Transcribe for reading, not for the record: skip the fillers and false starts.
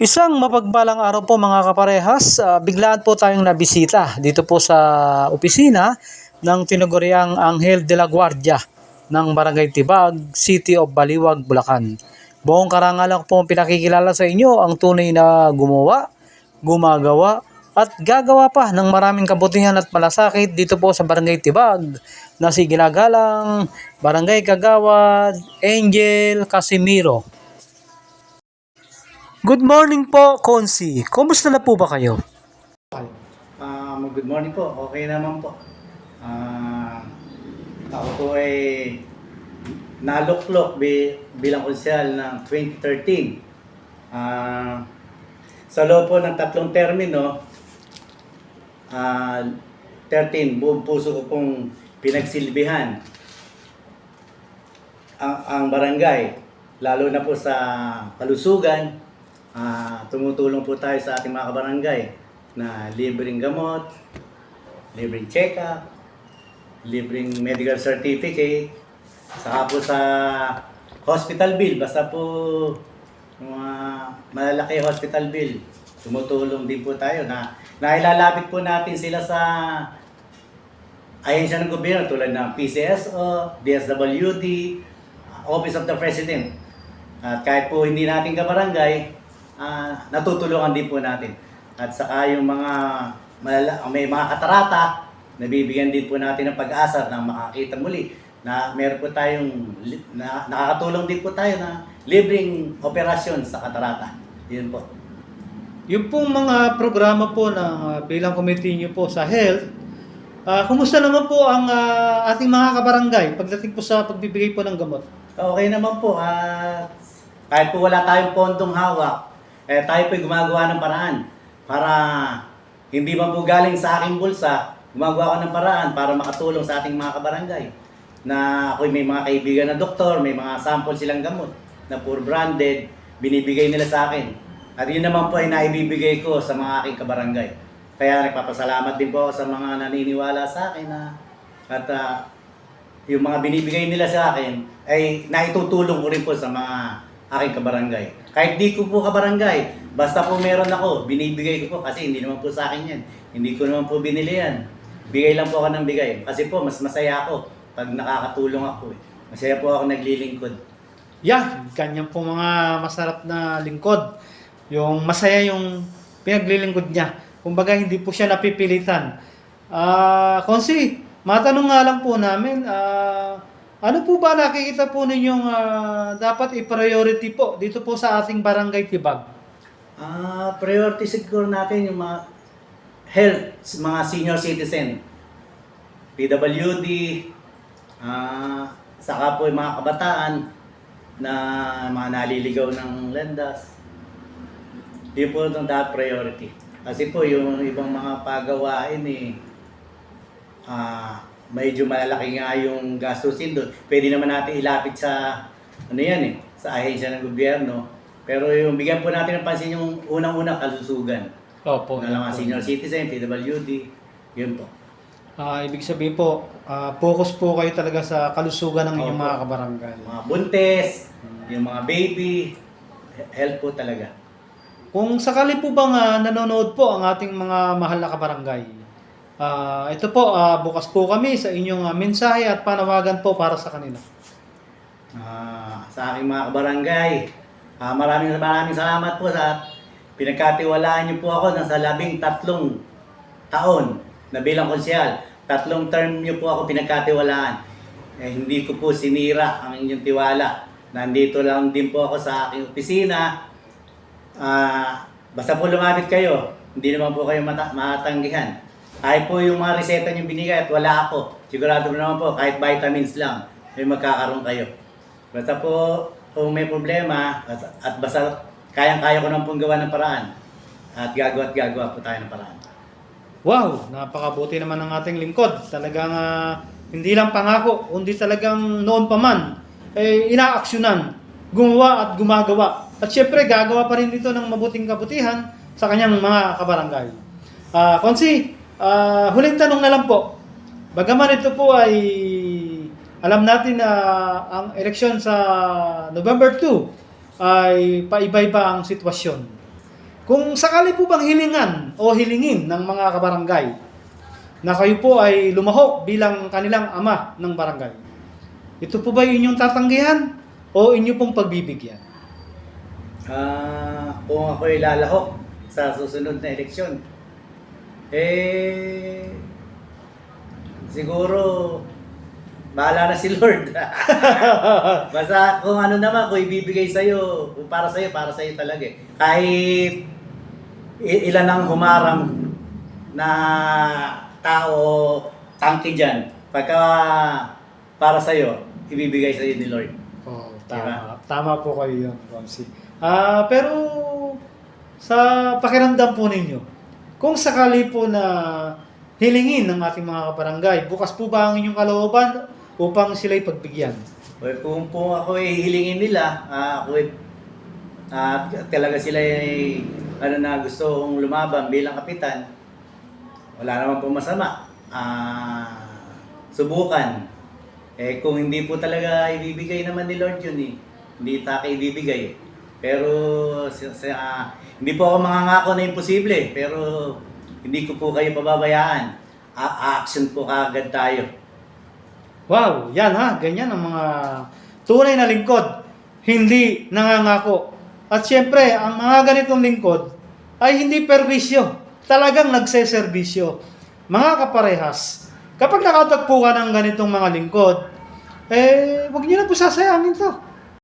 Isang mapagpalang araw po mga kaparehas, biglaan po tayong nabisita dito po sa opisina ng tinaguriang Anghel de la Guardia ng Barangay Tibag, City of Baliwag, Bulacan. Buong karangalan po pinakikilala sa inyo ang tunay na gumawa, gumagawa, at gagawa pa ng maraming kabutihan at malasakit dito po sa Barangay Tibag na si ginagalang Barangay Kagawad Angel Casimiro. Good morning po, Konsi. Kumusta na po ba kayo? Good morning po. Okay naman po. Ako po ay naluklok bilang konsyal ng 2013. Sa loob po ng tatlong termino, 13, buong puso ko pong pinagsilbihan ang barangay, lalo na po sa kalusugan. Tumutulong po tayo sa ating mga kabarangay na libreng gamot, libreng check-up, libreng medical certificate, saka po sa hospital bill, basta po mga malalaki hospital bill, tumutulong din po tayo na nailalapit po natin sila sa ahensya ng gobyerno tulad ng PCSO, DSWD, Office of the President. At kahit po hindi natin kabarangay, natutulungan din po natin. At saka yung may mga katarata, nabibigyan din po natin ng pag-asa na makakita muli na meron po tayong nakakatulong din po tayo na libreng operasyon sa katarata. Yun po. Yung pong mga programa po na bilang committee nyo po sa health, kumusta naman po ang ating mga kabarangay pagdating po sa pagbibigay po ng gamot? Okay naman po. Kahit po wala tayong pondong hawak, tayo po'y gumagawa ng paraan para hindi man po galing sa aking bulsa, gumagawa ko ng paraan para makatulong sa ating mga kabarangay. Na ako'y may mga kaibigan na doktor, may mga sample silang gamot na pure branded, binibigay nila sa akin. At yun naman po ay naibibigay ko sa mga aking kabarangay. Kaya nagpapasalamat din po ako sa mga naniniwala sa akin at yung mga binibigay nila sa akin ay naitutulong ko rin po sa mga aking kabarangay. Kahit di ko po kabarangay, basta po meron ako, binibigay ko po kasi hindi naman po sa akin yan. Hindi ko naman po binili yan. Bigay lang po ako ng bigay. Kasi po, mas masaya ako pag nakakatulong ako. Masaya po ako naglilingkod. Ganyan po mga masarap na lingkod. Yung masaya yung pinaglilingkod niya. Kumbaga hindi po siya napipilitan. Konsi, matanong nga lang po namin, ano po ba nakikita po ninyong dapat i-priority po dito po sa ating Barangay Tibag? Priority siguro natin yung mga health, mga senior citizen, PWD, saka po yung mga kabataan na mga naliligaw ng landas. Yun po itong dapat priority. Kasi po yung ibang mga pagawain medyo malalaki nga yung gastusin doon. Pwede naman natin ilapit sa sa ahensya ng gobyerno. Pero yung bigyan po natin ng pansin yung unang-unang kalusugan. Opo. Na lang mga senior citizen, PWD, yun po. Ibig sabihin po, focus po kayo talaga sa kalusugan ng inyong mga kabarangay. Mga buntes, yung mga baby, health po talaga. Kung sakali po bang nanonood po ang ating mga mahal na kabarangay, ito po, bukas po kami sa inyong mensahe at panawagan po para sa kanila. Sa aking mga kabarangay, maraming salamat po sa pinagkatiwalaan niyo po ako sa 13 taon na bilang konsyal. 3 term niyo po ako pinagkatiwalaan. Hindi ko po sinira ang inyong tiwala. Nandito lang din po ako sa aking opisina. Basta po lumapit kayo, hindi naman po kayo matanggihan. Kahit po yung mga reseta nyo binigay at wala ako, sigurado mo naman po, kahit vitamins lang, may magkakaroon kayo. Basta po, kung may problema, at basta kayang-kaya ko naman pong gawa ng paraan, at gagawa po tayo ng paraan. Wow! Napakabuti naman ng ating lingkod. Talagang hindi lang pangako, kundi talagang noon pa man, inaaksyonan, gumawa at gumagawa. At syempre, gagawa pa rin dito ng mabuting kabutihan sa kanyang mga kabarangay. Konsi, huling tanong na lang po. Bagaman ito po ay alam natin na ang eleksyon sa November 2 ay paiba-iba ang sitwasyon. kung sakali po bang hilingan o hilingin ng mga kabarangay na kayo po ay lumahok bilang kanilang ama ng barangay, ito po ba inyong tatanggihan o inyo pong pagbibigyan? Kung ako ilalahok sa susunod na eleksyon, siguro bahala na si Lord. Basta kung ano naman, kung ibibigay sa'yo, kung para sa'yo talaga eh. Kahit ilan ang humarang na tao, tangki dyan, pagka para sa'yo, ibibigay sa'yo ni Lord. Oh, Diba? tama po kayo yun, Ramsey. Pero sa pakiramdam po ninyo, kung sakali po na hilingin ng ating mga kabarangay, bukas po ba ang inyong kalooban upang sila'y pagbigyan? Well, kung po ako hilingin nila, talaga sila na gusto kong lumaban bilang kapitan, wala naman po masama. Subukan. Kung hindi po talaga ibibigay naman ni Lord yun hindi tayo ibibigay. Pero hindi po ako mangangako na imposible, pero hindi ko po kayo pababayaan. Action po kaagad tayo. Wow, yan ha, ganyan ang mga tunay na lingkod, hindi nangangako. At siyempre, ang mga ganitong lingkod ay hindi perwisyo, talagang nagseserbisyo. Mga kaparehas, kapag nakatagpo ka ng ganitong mga lingkod, huwag niyo na po sasayangin to.